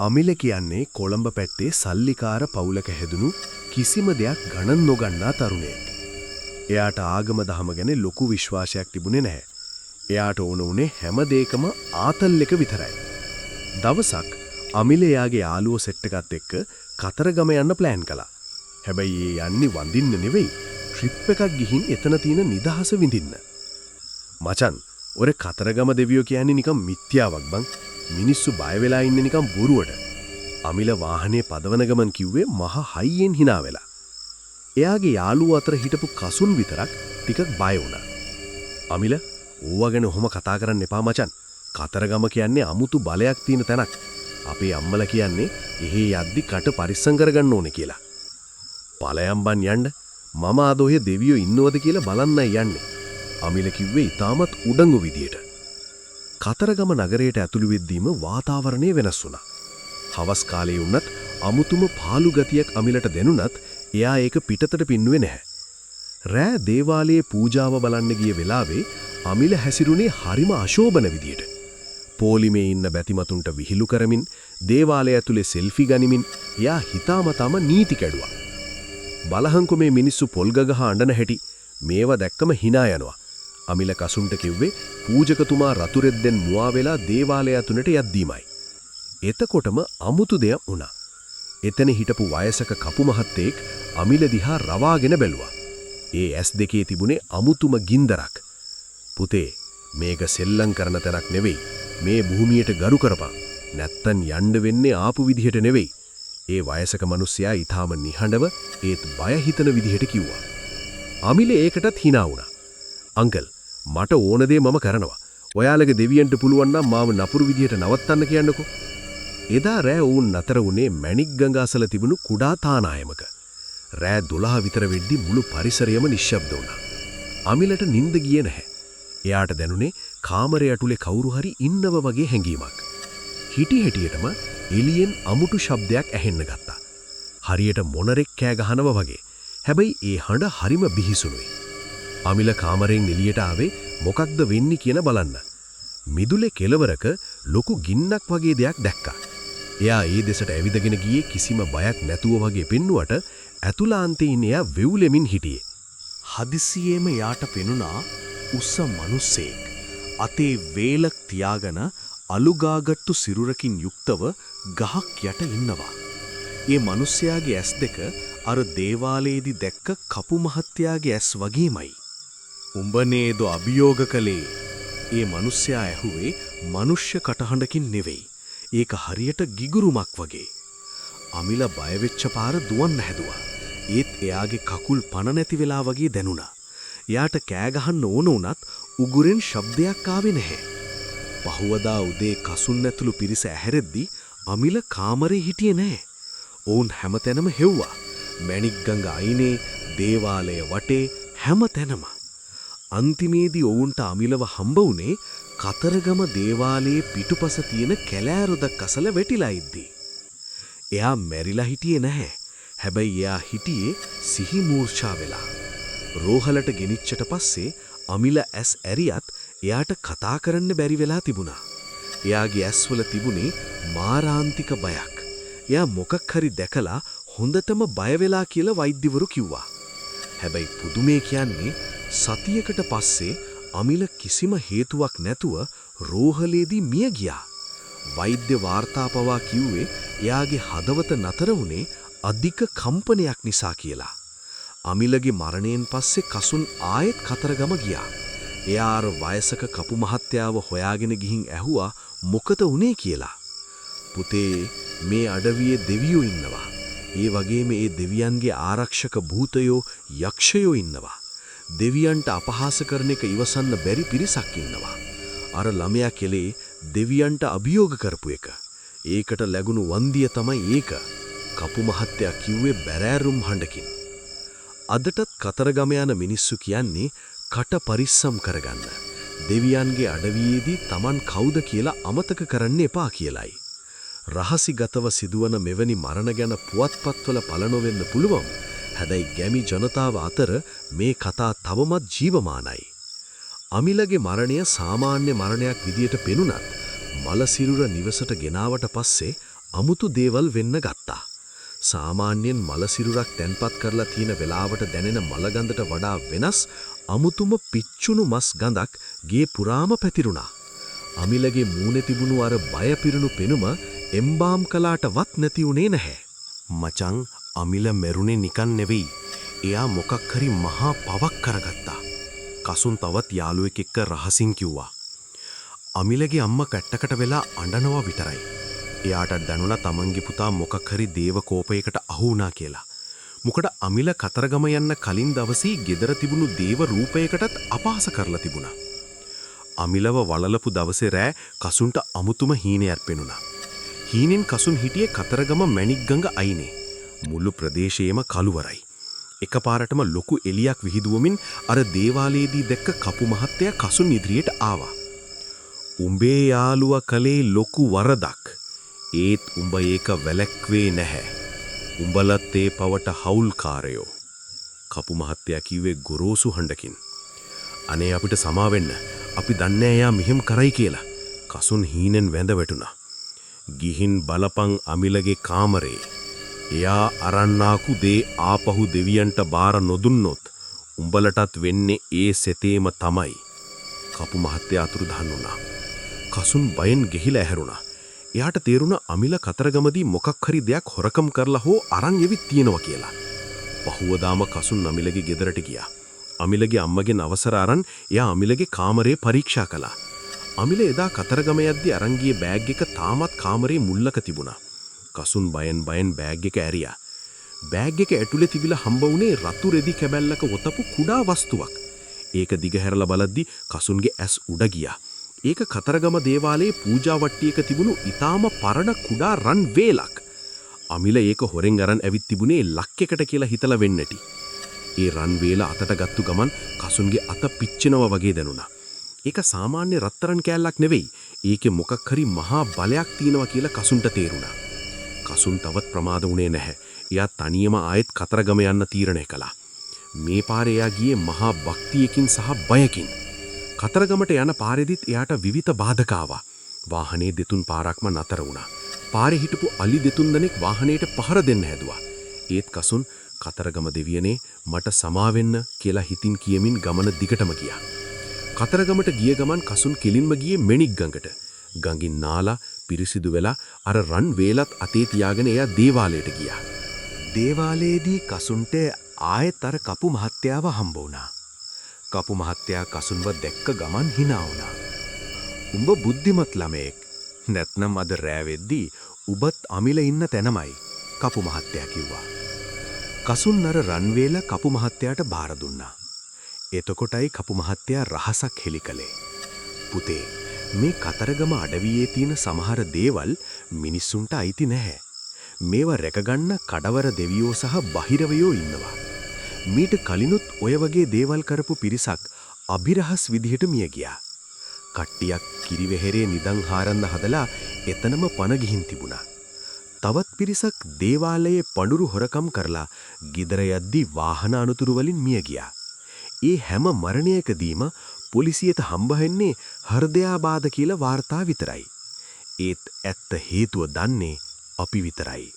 අමිල කියන්නේ කොළඹ පැත්තේ සල්ලිකාර පවුලක හැදුණු කිසිම දෙයක් ගණන් නොගන්නා තරුණයෙක්. එයාට ආගම දහම ගැන ලොකු විශ්වාසයක් තිබුණේ නැහැ. එයාට ඕන උනේ හැම දෙයකම ආතල් එක විතරයි. දවසක් අමිල එයාගේ යාළුවෝ සෙට් එකත් එක්ක කතරගම යන්න ප්ලෑන් කළා. හැබැයි ඒ යන්නේ වඳින්න නෙවෙයි, ට්‍රිප් එකක් ගිහින් එතන තියෙන නිදහස විඳින්න. මචන්, ඔර කතරගම දෙවියෝ කියන්නේ නිකන් මිත්‍යාවක් බං. මිනිස්සු බය වෙලා ඉන්නේ නිකන් බොරුවට. අමිල වාහනේ පදවන ගමන් කිව්වේ මහ හයියෙන් hina වෙලා. එයාගේ යාළුවෝ අතර හිටපු කසුන් විතරක් ටිකක් බය වුණා. අමිල, ඕවා ගැන ඔහොම කතා කරන්න එපා මචන්. කතරගම කියන්නේ අමුතු බලයක් තියෙන තැනක්. අපේ අම්මලා කියන්නේ එහෙ යද්දි කට පරිස්සම් කරගන්න ඕනේ කියලා. ඵලයන් බන් යන්න. මම අද ඔය දෙවියෝ ඉන්නවද කියලා බලන්නයි යන්නේ. අමිල කිව්වේ ඊටමත් උඩඟු විදියට. කතරගම නගරයට ඇතුළු වෙද්දීම වාතාවරණය වෙනස් වුණා. හවස් කාලේ වුණත් අමුතුම පාළු ගතියක් අමිලට දැනුණත් එයා ඒක පිටතට පින්නුවේ නැහැ. රෑ දේවාලයේ පූජාව බලන්න ගිය වෙලාවේ අමිල හැසිරුණේ හරිම අශෝභන විදියට. පොලිමේ ඉන්න බැතිමතුන්ට විහිළු කරමින් දේවාලය ඇතුලේ සෙල්ෆි ගනිමින් එයා හිතාමතාම නීති කැඩුවා. බලහංකො මේ මිනිස්සු පොල්ගගහ අඬන හැටි මේවා දැක්කම hina යනවා. අමිල කසුන්ට කිව්වේ පූජකතුමා රතු රෙද්දෙන් මුවා වෙලා දේවාලය ඇතුළට යද්දීමයි. එතකොටම අමුතු දෙයක් වුණා. එතන හිටපු වයසක කපු මහත්තයෙක් අමිල දිහා රවාගෙන බැලුවා. ඒ ඇස් දෙකේ තිබුණේ අමුතුම ගින්දරක්. පුතේ, මේක සෙල්ලම් කරන තැනක් නෙවෙයි. මේ භූමියට ගරු කරපන්. නැත්තම් යන්න වෙන්නේ ආපු විදිහට නෙවෙයි. ඒ වයසක මිනිස්සයා ඊටාම නිහඬව ඒත් බය හිතන විදිහට කිව්වා. අමිල ඒකටත් hina වුණා. අංකල්, මට ඕන දේ මම කරනවා. ඔයාලගේ දෙවියන්ට පුළුවන් නම් මාව නපුරු විදියට නවත්තන්න කියන්නකෝ. එදා රෑ වුන් නතර වුණේ මැණික් ගඟ අසල තිබුණු කුඩා තානායමක. රෑ 12 විතර වෙද්දි මුළු පරිසරයම නිශ්ශබ්ද වුණා. අමිලට නිින්ද ගියේ නැහැ. එයාට දැනුනේ කාමරය ඇතුලේ කවුරු හරි ඉන්නව වගේ හැඟීමක්. හිටි හැටියටම එළියෙන් අමුතු ශබ්දයක් ඇහෙන්න ගත්තා. හරියට මොනරෙක් කෑ ගහනවා වගේ. හැබැයි ඒ හඬ හරිම බිහිසුණුයි. අමිල කාමරයෙන් එළියට ආවේ මොකක්ද වෙන්නේ කියන බලන්න. මිදුලේ කෙළවරක ලොකු ගින්නක් වගේ දෙයක් දැක්කා. එයා ඒ දෙසට ඇවිදගෙන ගියේ කිසිම බයක් නැතුව වගේ පෙන්නුවට ඇතුළාන්තේ ඉන්න එයා වෙවුලෙමින් හිටියේ. හදිසියෙම යාට පෙනුණා උස්ස මිනිස්සෙක් අතේ වේලක් තියාගෙන අලුගාගට්ටු සිරුරකින් යුක්තව ගහක් යට ඉන්නවා. ඒ මිනිස්යාගේ ඇස් දෙක අර දේවාලයේදී දැක්ක කපු මහත්තයාගේ ඇස් වගේමයි. උඹ නේද අභියෝග කළේ? ඒ මිනිස්යා ඇහුවේ මනුෂ්‍ය කටහඬකින් නෙවෙයි. ඒක හරියට ගිගුරුමක් වගේ. අමිල බය වෙච්ච පාර දුවන්න හැදුවා. ඒත් එයාගේ කකුල් පණ නැති වෙලා වගේ දැනුණා. එයාට කෑ ගහන්න ඕන වුණත් උගුරෙන් ශබ්දයක් ආවේ නැහැ. පහුවදා උදේ කසුන් ඇතුළු පිරිස ඇහැරෙද්දි අමිල කාමරේ හිටියේ නැහැ. ඔවුන් හැමතැනම හෙව්වා. මැණික් ගඟ අයිනේ, දේවාලය වටේ හැමතැනම. අන්තිමේදී ඔවුන්ට අමිලව හම්බ වුණේ කතරගම දේවාලයේ පිටුපස තියෙන කැලෑරොදක් අසල වැටිලා ඉද්දී. එයා මැරිලා හිටියේ නැහැ. හැබැයි එයා හිටියේ සිහි මූර්ඡා වෙලා. රෝහලට ගෙනිච්චට පස්සේ අමිල ඇස් ඇරියත් එයාට කතා කරන්න බැරි වෙලා තිබුණා. එයාගේ ඇස්වල තිබුණේ මාරාන්තික බයක්. එයා මොකක් හරි දැකලා හොඳටම බය වෙලා කියලා වෛද්‍යවරු කිව්වා. හැබැයි පුදුමේ කියන්නේ සතියකට පස්සේ අමිල කිසිම හේතුවක් නැතුව රෝහලේදී මිය ගියා. වෛද්‍ය වාර්තා පවා කිව්වේ එයාගේ හදවත නතර වුණේ අධික කම්පනයක් නිසා කියලා. අමිලගේ මරණයෙන් පස්සේ කසුන් ආයෙත් කතරගම ගියා. එයා අර වයසක කපු මහත්තයාව හොයාගෙන ගිහින් ඇහුවා මොකද වුනේ කියලා. පුතේ, මේ අඩවියේ දෙවියෝ ඉන්නවා. ඒ වගේම ඒ දෙවියන්ගේ ආරක්ෂක භූතයෝ යක්ෂයෝ ඉන්නවා. දෙවියන්ට අපහාස කරන එක ඉවසන්න බැරි පිරිසක් ඉන්නවා. අර ළමයා කෙලේ දෙවියන්ට අභියෝග කරපු එක. ඒකට ලැබුණු වන්දිය තමයි ඒක. කපු මහත්තයා කිව්වේ බැරෑරුම් හඬකින්. අදටත් කතරගම යන මිනිස්සු කියන්නේ කට පරිස්සම් කරගන්න. දෙවියන්ගේ අඩවියේදී Taman කවුද කියලා අමතක කරන්න එපා කියලයි. රහසිගතව සිදුවන මෙවැනි මරණ ගැන පුවත්පත්වල පළ නොවෙන්න පුළුවන්. හැබැයි ගැමි ජනතාව අතර මේ කතා තවමත් ජීවමානයි. අමිලගේ මරණය සාමාන්‍ය මරණයක් විදියට පෙනුනත් මලසිරුර නිවසට ගෙනාවට පස්සේ අමුතු දේවල් වෙන්න ගත්තා. සාමාන්‍යයෙන් මලසිරුරක් තැන්පත් කරලා තියෙන වෙලාවට දැනෙන මලගඳට වඩා වෙනස් අමුතුම පිච්චුණු මස් ගඳක් ගේ පුරාම පැතිරුණා. අමිලගේ මූණේ තිබුණු අර බය පිරුණු පෙනුම එම්බාම් කලාටවත් නැති උනේ නැහැ. මචං අමිල මෙරුනේ නිකන් නෙවෙයි. එයා මොකක් හරි මහා පවක් කරගත්තා. කසුන් තවත් යාළුවෙක් එක්ක රහසින් කිව්වා. අමිලගේ අම්මා කැට්ටකට වෙලා අඬනවා විතරයි. එයාට දැනුණා තමන්ගේ පුතා මොකක් හරි දේව කෝපයකට අහු වුණා කියලා. මොකද අමිල කතරගම යන්න කලින් දවසේ ගෙදර තිබුණු දේව රූපයකටත් අපහාස කරලා තිබුණා. අමිලව වලලපු දවසේ රෑ කසුන්ට අමුතුම හීනයක් පෙනුණා. හීනෙන් කසුන් හිටියේ කතරගම මැණික්ගඟ අයිනේ. මුළු ප්‍රදේශයේම කළුවරයි. එකපාරටම ලොකු එලියක් විහිදුවමින් අර දේවාලයේදී දැක්ක කපු මහත්තයා කසුන් ඉදිරියට ආවා. උඹේ යාළුවා කලේ ලොකු වරදක්. ඒත් උඹ ඒක වැළැක්වේ නැහැ. උඹලත් ඒ පවට හවුල්කාරයෝ. කපු මහත්තයා කිව්වේ ගොරෝසු හඬකින්. අනේ අපිට සමා වෙන්න. අපි දන්නේ එයා මෙහෙම කරයි කියලා. කසුන් හීනෙන් වැඳ වැටුණා. ගිහින් බලපං අමිලගේ කාමරේ. එයා අරන්නාකු දේ ආපහු දෙවියන්ට බාර නොදුන්නොත් උඹලටත් වෙන්නේ ඒ සෙතේම තමයි. කපු මහත්තයා අතුරුදහන් වුණා. කසුන් බයෙන් ගෙහිලා ඇහැරුණා. එයාට තේරුණා අමිල කතරගමදී මොකක් හරි දෙයක් හොරකම් කරලා හෝ අරන් එවිත් තියෙනවා කියලා. පහුවදාම කසුන් අමිලගේ ගෙදරට ගියා. අමිලගේ අම්මගෙන් අවසර අරන් එයා අමිලගේ කාමරේ පරීක්ෂා කළා. අමිල එදා කතරගම යද්දී අරන් ගියේ බෑග් එක තාමත් කාමරේ මුල්ලක තිබුණා. කසුන් බයෙන් බෑග් එක ඇරියා. බෑග් එක ඇතුලේ තිබිලා හම්බ වුණේ රතු රෙදි කැබැල්ලක වතපු කුඩා වස්තුවක්. ඒක දිගහැරලා බලද්දි කසුන්ගේ ඇස් උඩ ගියා. ඒක කතරගම දේවාලයේ පූජා වට්ටියක තිබුණු ඊටාම පරණ කුඩා රන් වේලක්. අමිල ඒක හොරෙන් අරන් ඇවිත් තිබුණේ ලක්කයකට කියලා හිතලා වෙන්නටි. ඒ රන් වේල අතට ගත්තු ගමන් කසුන්ගේ අත පිච්චෙනවා වගේ දැනුණා. ඒක සාමාන්‍ය රත්තරන් කෑල්ලක් නෙවෙයි. ඒකේ මොකක් හරි මහා බලයක් තියෙනවා කියලා කසුන්ට තේරුණා. කසුන් තවත් ප්‍රමාද වුණේ නැහැ. එයා තනියම ආයෙත් කතරගම යන්න තීරණය කළා. මේ පාරේ එයා ගියේ මහා භක්තියකින් සහ බයකින්. කතරගමට යන පාරේදීත් එයාට විවිධ බාධක ආවා. වාහනේ දෙතුන් පාරක්ම නතර වුණා. පාරේ හිටපු අලි දෙතුන් දෙනෙක් වාහනේට පහර දෙන්න හැදුවා. ඒත් කසුන් කතරගම දෙවියනේ මට සමා වෙන්න කියලා හිතින් කියමින් ගමන දිගටම ගියා. කතරගමට ගිය ගමන් කසුන් කෙලින්ම ගියේ මැණික්ගඟට. ගඟින් නාලා පිරිසිදු වෙලා අර රන් වේලත් අතේ තියාගෙන එයා දේවාලයට ගියා. දේවාලයේදී කසුන්ට ආයෙත් අර කපු මහත්තයාව හම්බ වුණා. කපු මහත්තයා කසුන්ව දැක්ක ගමන් hina වුණා. උඹ බුද්ධිමත් ළමයෙක්. නැත්නම් අද රෑ වෙද්දී උඹත් අමිල ඉන්න තැනමයි. කපු මහත්තයා කිව්වා. කසුන් අර රන් වේල කපු මහත්තයාට බාර දුන්නා. එතකොටයි කපු මහත්තයා රහසක් හෙළි කළේ. පුතේ, මේ කතරගම අඩවියේ තියෙන සමහර දේවල් මිනිස්සුන්ට අයිති නැහැ. මේවා රැකගන්න කඩවර දෙවියෝ සහ බහිරවයෝ ඉන්නවා. මීට කලිනුත් ඔය වගේ දේවල් කරපු පිරිසක් අභිරහස් විදිහට මිය ගියා. කට්ටියක් කිරිවෙහෙරේ නිදන් හාරන්න හදලා එතනම පණ ගිහින් තිබුණා. තවත් පිරිසක් දේවාලයේ පඳුරු හොරකම් කරලා ගිදර යද්දී වාහන අනුතුරු වලින් මිය ගියා. ඒ හැම මරණයකදීම පොලිසියට හම්බ වෙන්නේ හෘදයාබාධ කියලා වාර්තා විතරයි. ඒත් ඇත්ත හේතුව දන්නේ අපි විතරයි.